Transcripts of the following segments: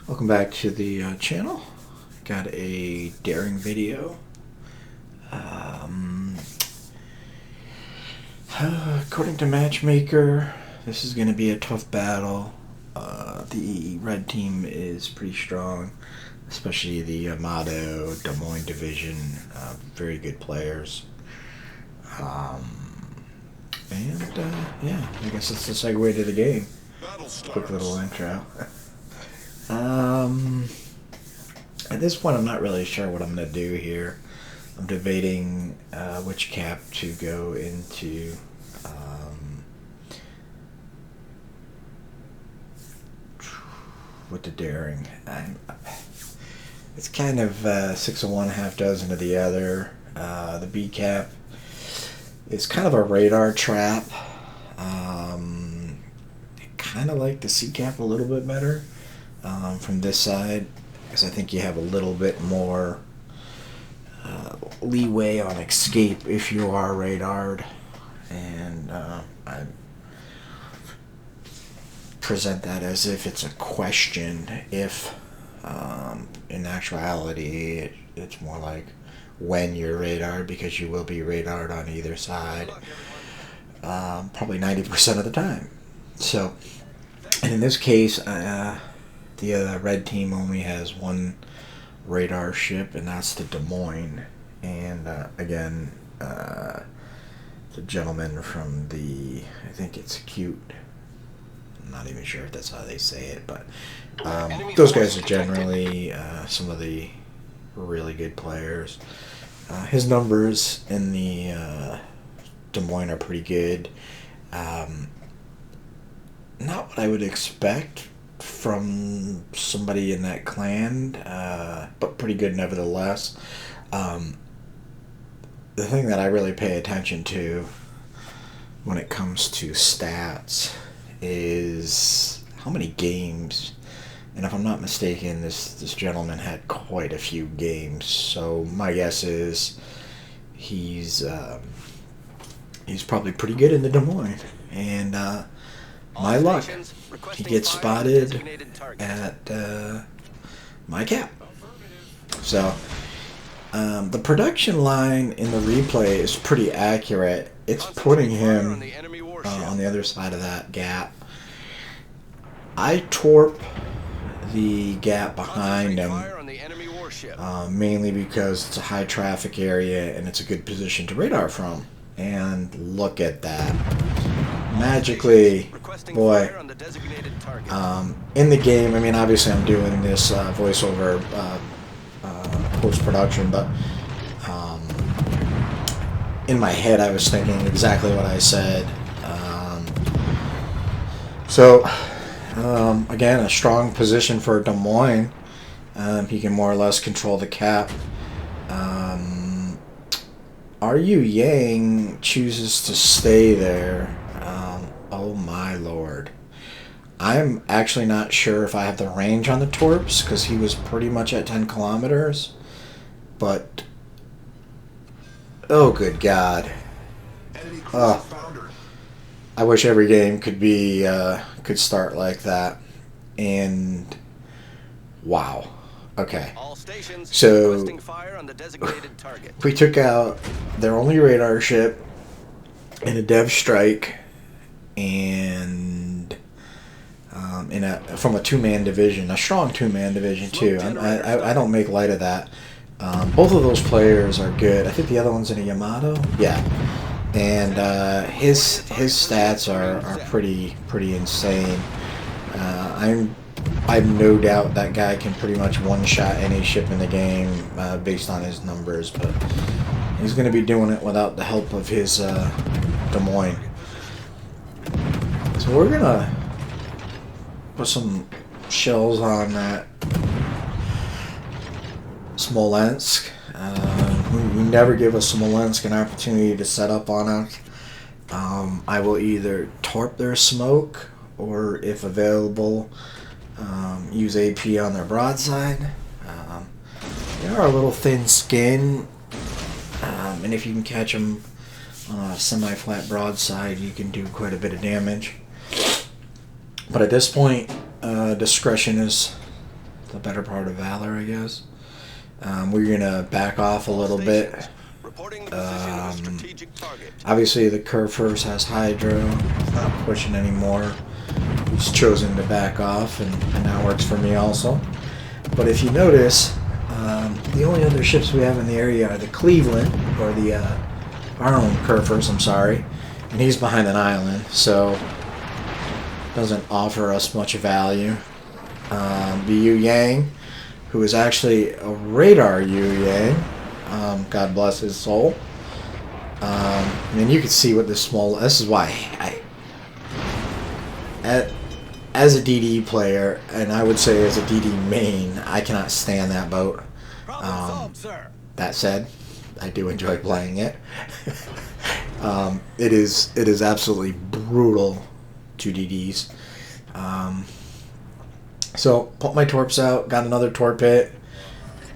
Welcome back to the channel. Got a daring video. According to Matchmaker, this is going to be a tough battle. The red team is pretty strong, especially the Yamato Des Moines division. Very good players. Yeah, I guess it's the segue to the game. Quick little intro. At this point, I'm not really sure what I'm going to do here. I'm debating which cap to go into. With the daring. It's kind of 6 of one, half dozen of the other. The B cap is kind of a radar trap. I kind of like the C cap a little bit better from this side, because I think you have a little bit more leeway on escape if you are radared, and I present that as if it's a question. If in actuality it's more like when you're radared, because you will be radared on either side probably 90% of the time. So, and in this case, the red team only has one radar ship, and that's the Des Moines. And again, the gentleman from the, I think it's Cute. I'm not even sure if that's how they say it, but those guys are generally some of the really good players. His numbers in the Des Moines are pretty good. Not what I would expect from somebody in that clan, but pretty good nevertheless. The thing that I really pay attention to when it comes to stats is how many games. And if I'm not mistaken, this gentleman had quite a few games. So my guess is he's probably pretty good in the Des Moines. And my luck, he gets spotted at my cap. So the production line in the replay is pretty accurate. It's putting him on the other side of that gap. I torp the gap behind him, mainly because it's a high traffic area and it's a good position to radar from. And look at that. Magically, boy, in the game, I mean, obviously I'm doing this voiceover post-production, but in my head I was thinking exactly what I said. Again, a strong position for Des Moines. He can more or less control the cap. RU Yang chooses to stay there. Oh my lord. I'm actually not sure if I have the range on the torps, because he was pretty much at 10 kilometers. But, oh good god. I wish every game could be could start like that. And wow. Okay. So we took out their only radar ship in a dev strike, and from a two-man division, a strong two-man division too. I don't make light of that. Both of those players are good. I think the other one's in a Yamato. Yeah. And his stats are pretty insane. I've no doubt that guy can pretty much one-shot any ship in the game based on his numbers, but he's going to be doing it without the help of his Des Moines. So we're going to put some shells on that Smolensk. We never give a Smolensk an opportunity to set up on us. I will either torp their smoke, or if available, use AP on their broadside. They are a little thin-skinned, and if you can catch them on a semi-flat broadside, you can do quite a bit of damage. But at this point, discretion is the better part of valor, I guess. We're gonna back off a little bit. Obviously, the Kerfurs has Hydro. Not pushing anymore. He's chosen to back off, and that works for me also. But if you notice, the only other ships we have in the area are the Cleveland, or the our own Kerfurs, I'm sorry, and he's behind an island, so doesn't offer us much value. The Yu Yang, who is actually a radar Yu Yang, God bless his soul. I mean, you can see what this small. This is why as a DD player, and I would say as a DD main, I cannot stand that boat. That said, I do enjoy playing it. It is absolutely brutal to DDs. So put my torps out, got another torp hit.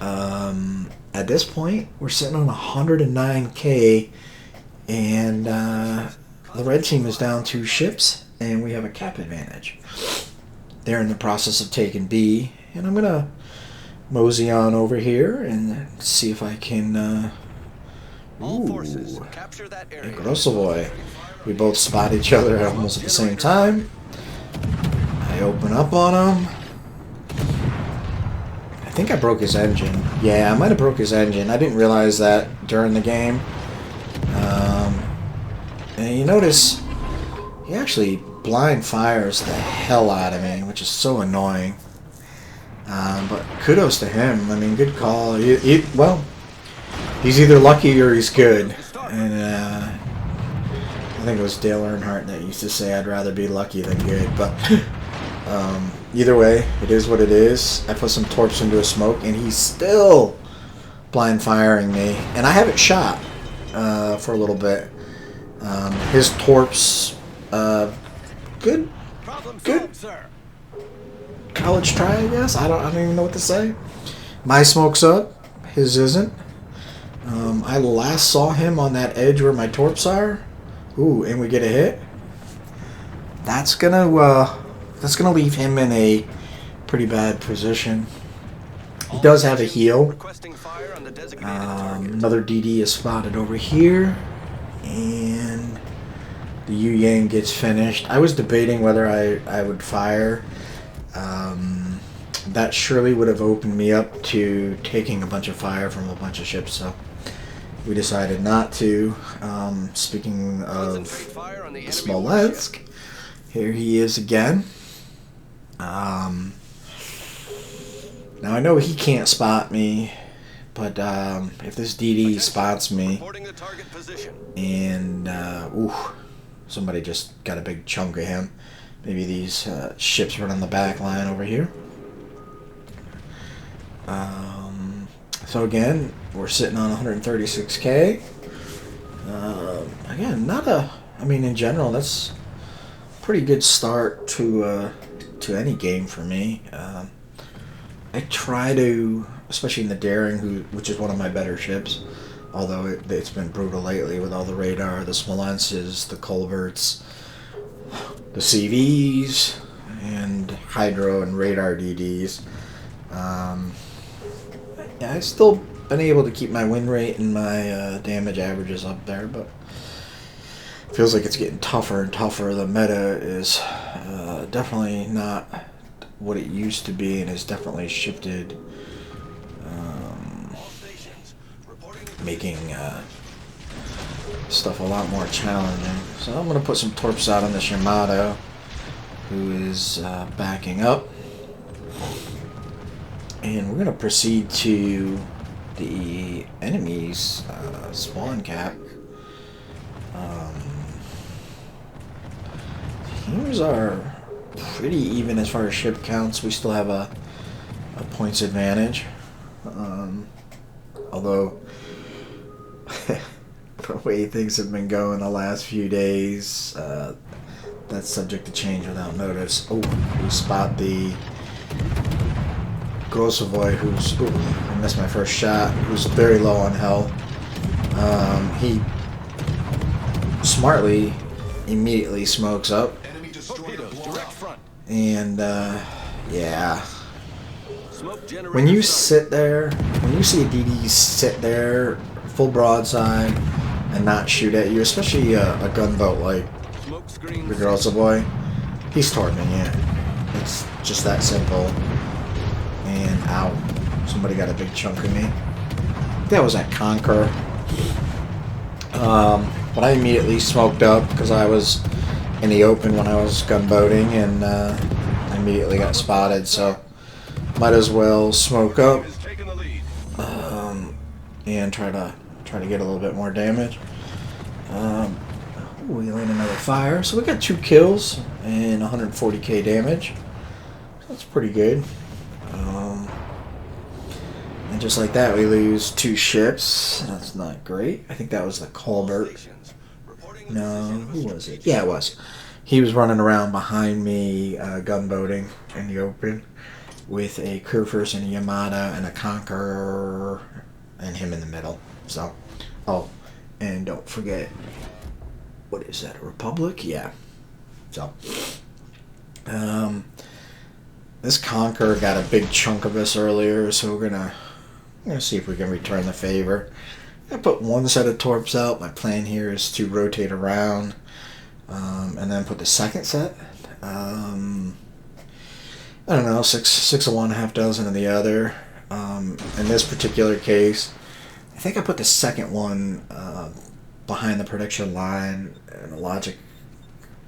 At this point, we're sitting on 109k, and the red team is down 2 ships, and we have a cap advantage. They're in the process of taking B, and I'm gonna mosey on over here and see if I can. All forces capture that area. Grossovoy. We both spot each other almost at the same time. I open up on him. I think I broke his engine. Yeah, I might have broke his engine. I didn't realize that during the game. And you notice he actually blind fires the hell out of me, which is so annoying. But kudos to him. I mean, good call. Well, he's either lucky or he's good. And I think it was Dale Earnhardt that used to say, "I'd rather be lucky than good." But either way, it is what it is. I put some torps into a smoke, and he's still blind firing me. And I haven't shot for a little bit. His torps, good college try, I guess. I don't even know what to say. My smoke's up, his isn't. I last saw him on that edge where my torps are. Ooh, and we get a hit. That's gonna leave him in a pretty bad position. He does have a heal. Another DD is spotted over here, and the Yu Yang gets finished. I was debating whether I would fire. That surely would have opened me up to taking a bunch of fire from a bunch of ships, so we decided not to. Speaking of Smolensk, here he is again. Now I know he can't spot me, but if this DD spots me, and somebody just got a big chunk of him. Maybe these ships run on the back line over here. So again, we're sitting on 136k. Again, I mean, in general, that's a pretty good start to any game for me. I try to, especially in the Daring, which is one of my better ships, although it's been brutal lately with all the radar, the Smolensks, the Culverts, the CVs, and Hydro and radar DDs. Yeah, I've still been able to keep my win rate and my damage averages up there, but it feels like it's getting tougher and tougher. The meta is definitely not what it used to be, and has definitely shifted, making stuff a lot more challenging. So I'm going to put some torps out on this Yamato, who is backing up. And we're going to proceed to the enemy's spawn cap. Teams are pretty even as far as ship counts. We still have a points advantage. Although the way things have been going the last few days, that's subject to change without notice. Oh, we spot the Grossovoy, I missed my first shot, who's very low on health. He smartly immediately smokes up. And, yeah. Smoke generator When you started. sit there, when you see a DD sit there, full broadside, and not shoot at you, especially a gunboat like Smoke screen the set. Groza boy, he's torping you. It's just that simple. And ow, somebody got a big chunk of me. That was at Conquer. But I immediately smoked up because I was in the open when I was gunboating, and I immediately got spotted. So might as well smoke up Is taking the lead. and try to get a little bit more damage. We land another fire, so we got 2 kills and 140k damage. That's pretty good. And just like that, we lose 2 ships. That's not great. I think that was the Colbert. Stations. Reporting No, position who was it? restrictions. Yeah, it was. He was running around behind me, gunboating in the open, with a Kurfürst and a Yamada and a Conqueror, and him in the middle. So, oh, and don't forget, what is that? A Republic? Yeah. So, this Conqueror got a big chunk of us earlier, so we're gonna see if we can return the favor. I put 1 set of torps out. My plan here is to rotate around, and then put the second set. I don't know, six of one, half dozen of the other. In this particular case, I think I put the second one behind the prediction line, and the logic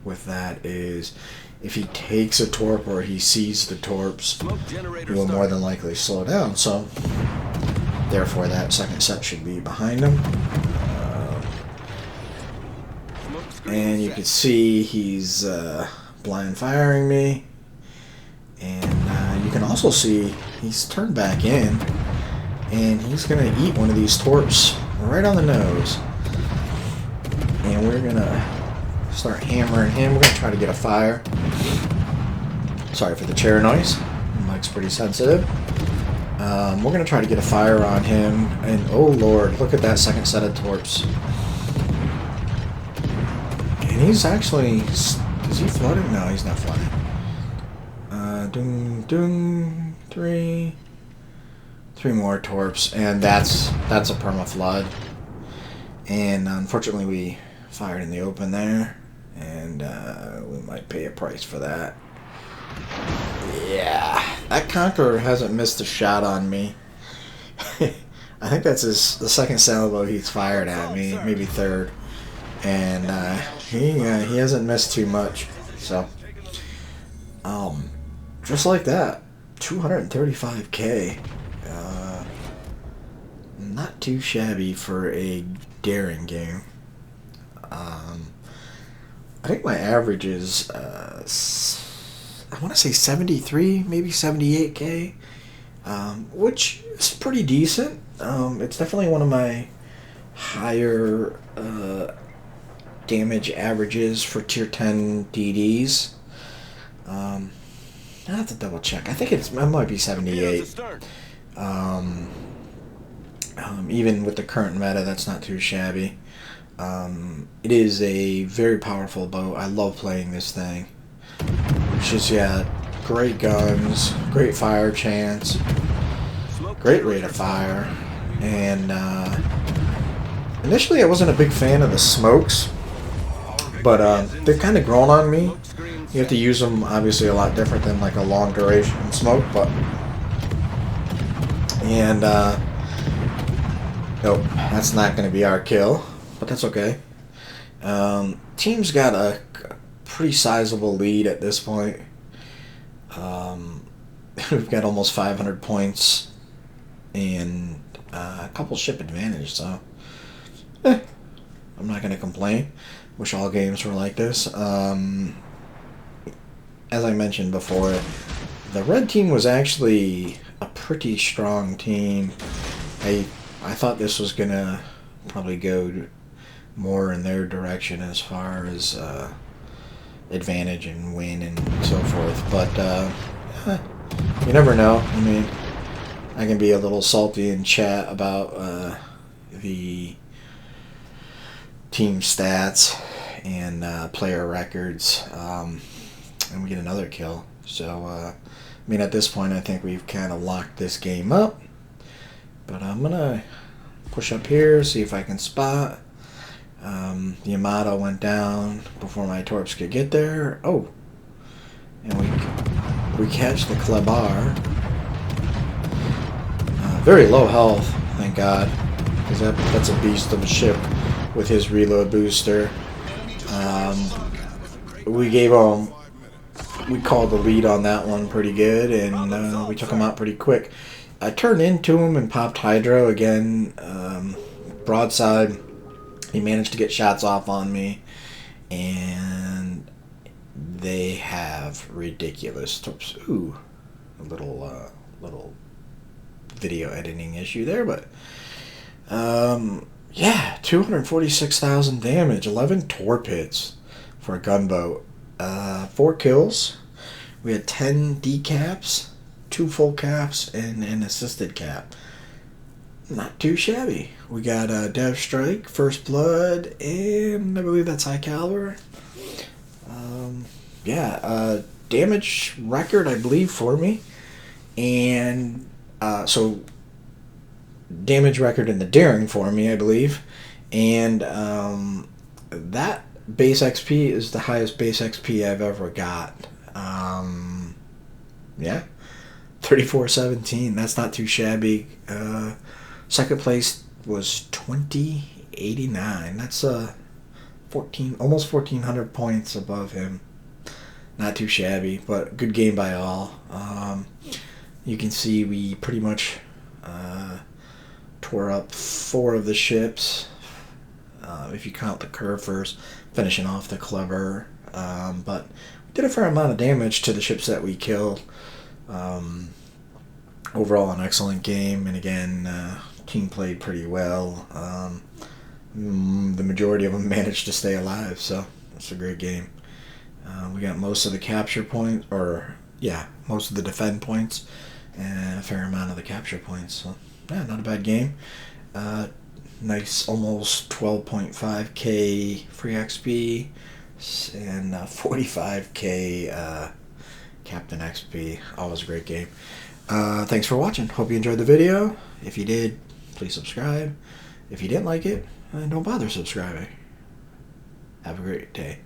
with that is if he takes a torp or he sees the torps, Smoke he generator will more started. than likely slow down. So, therefore, that second set should be behind him. Smoke screen And you set. can see he's blind firing me. And you can also see he's turned back in. And he's going to eat one of these torps right on the nose. And we're going to start hammering him. We're going to try to get a fire. Sorry for the chair noise. The mic's pretty sensitive. We're going to try to get a fire on him. And oh lord, look at that second set of torps. And he's actually... Is he flooding? No, he's not flooding. Doom, doom, 3 more torps, and that's a perma flood. And unfortunately, we fired in the open there, and we might pay a price for that. Yeah, that Conqueror hasn't missed a shot on me. I think that's the second salvo he's fired at me, maybe third, and he hasn't missed too much. So, just like that, 235k. Not too shabby for a daring game. I think my average is, I want to say 73, maybe 78k, which is pretty decent. It's definitely one of my higher damage averages for tier 10 DDs. I have to double check. I think it might be Torpedoes 78. astern. Even with the current meta, that's not too shabby. It is a very powerful boat. I love playing this thing. It's just, yeah, great guns, great fire chance, Smoke great rate generator of fire. And initially I wasn't a big fan of the smokes, but they've kind of grown on me. Smoke screen You have to use them, obviously, a lot different than like a long duration smoke, but... And, nope, that's not going to be our kill, but that's okay. Team's got a pretty sizable lead at this point. We've got almost 500 points and a couple ship advantage, so I'm not going to complain. Wish all games were like this. As I mentioned before, the red team was actually a pretty strong team. I thought this was going to probably go more in their direction as far as advantage and win and so forth, but you never know. I mean, I can be a little salty in chat about the team stats and player records, and we get another kill. So, I mean, at this point, I think we've kind of locked this game up. But I'm going to push up here, see if I can spot. The Yamato went down before my Torps could get there. Oh, and we catch the Klebar. Very low health, thank God, because that's a beast of a ship with his reload booster. We called the lead on that one pretty good, and we took him out pretty quick. I turned into him and popped Hydro again, broadside. He managed to get shots off on me, and they have ridiculous Torps. Ooh, a little video editing issue there, but yeah, 246,000 damage, 11 torpedoes for a gunboat, 4 kills. We had 10 decaps, 2 full caps, and an assisted cap. Not too shabby. We got Dev Strike, First Blood, and I believe that's High Caliber. Yeah, damage record, I believe, for me. And so damage record in the Daring for me, I believe. And that base XP is the highest base XP I've ever got. Yeah, 3417. That's not too shabby. Second place was 2089. That's almost 1,400 points above him. Not too shabby, but good game by all. You can see we pretty much tore up 4 of the ships, if you count the curve first, finishing off the Clever. But we did a fair amount of damage to the ships that we killed. Overall, an excellent game, and again, team played pretty well. The majority of them managed to stay alive, so it's a great game. We got most of the capture points, most of the defend points, and a fair amount of the capture points. So, yeah, not a bad game. Nice, almost 12.5k free XP and 45k Captain XP. Always a great game. Thanks for watching. Hope you enjoyed the video. If you did, please subscribe. If you didn't like it, don't bother subscribing. Have a great day.